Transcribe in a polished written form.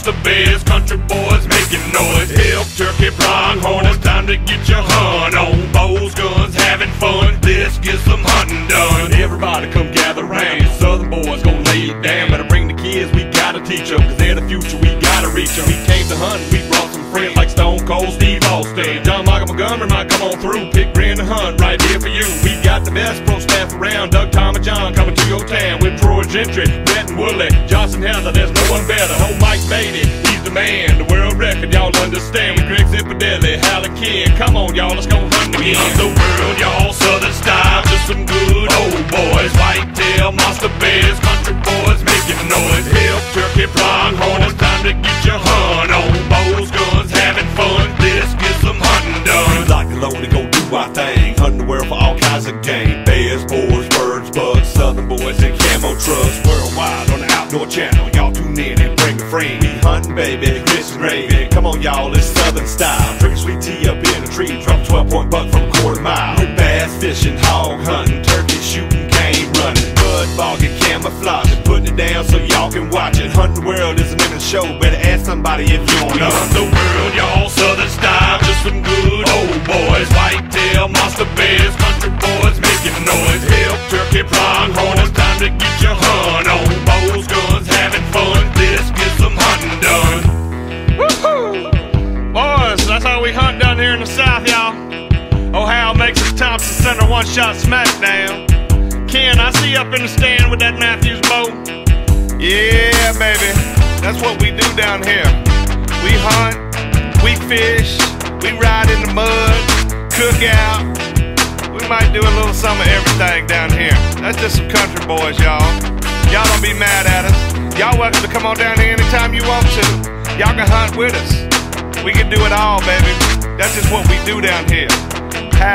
monster bears, country boys making noise. Elk, turkey, pronghorn, it's time to get your hunt on. Bows, guns, having fun, let's get some hunting done. Everybody come gather round, Southern boys gon' lay it down. Better bring the kids, we gotta teach them, cause they're the future, we gotta reach them. We came to hunt, we brought some friends like Stone Cold Steve Austin. John Michael Montgomery might come on through, pick Grand to hunt right here for you. We got the best pro staff around, Doug, Tom, and John coming to your town with Troy Gentry, Brett and Woolley, Johnson Heather, there's no one better. Oh, Mike Beatty, he's the man, the world record, y'all understand. With Greg Zipadelli, Hallie King, come on y'all, let's go hunt again. We hunt the world, y'all, Southern style, just some good old boys. Whitetail, monster bears, country boys making noise. Elk, turkey, pronghorn, it's time to get your hunt on. Bows, guns, having fun, let's get some hunting done. We lock and load and go do our thing, hunting the world for all kinds of game. Bears, boars, birds, bugs, Southern boys in camo trucks. Worldwide on the Outdoor Channel, y'all tune in and bring a friend. We hunting, baby, Chris and gravy. Come on y'all, it's Southern style. Drink a sweet tea up in a tree, drop 12-point buck from a quarter mile. We're bass fishing, hog hunting, turkey shooting, game running, mud bogging, camouflaging, putting it down so y'all can watch it. Hunting the world is the name of the show, better ask somebody if you don't know. Hunt the world, y'all, Southern style, just some good old boys. Whitetail, monster bears, country boys making noise. Elk, turkey, pronghorn, it's time to get your hunt on. Bows, guns, having fun, let's get some hunting done. Woohoo! Boys, that's how we hunt down here in the South, y'all. Ohio makes us Thompson Center one-shot smackdown. Ken, I see you up in the stand with that Matthews bow. Yeah, baby, that's what we do down here. We hunt, we fish, we ride in the mud, cook out. We might do a little some of everything down here. That's just some country boys, y'all. Y'all don't be mad at us. Y'all welcome to come on down here anytime you want to. Y'all can hunt with us. We can do it all, baby. That's just what we do down here.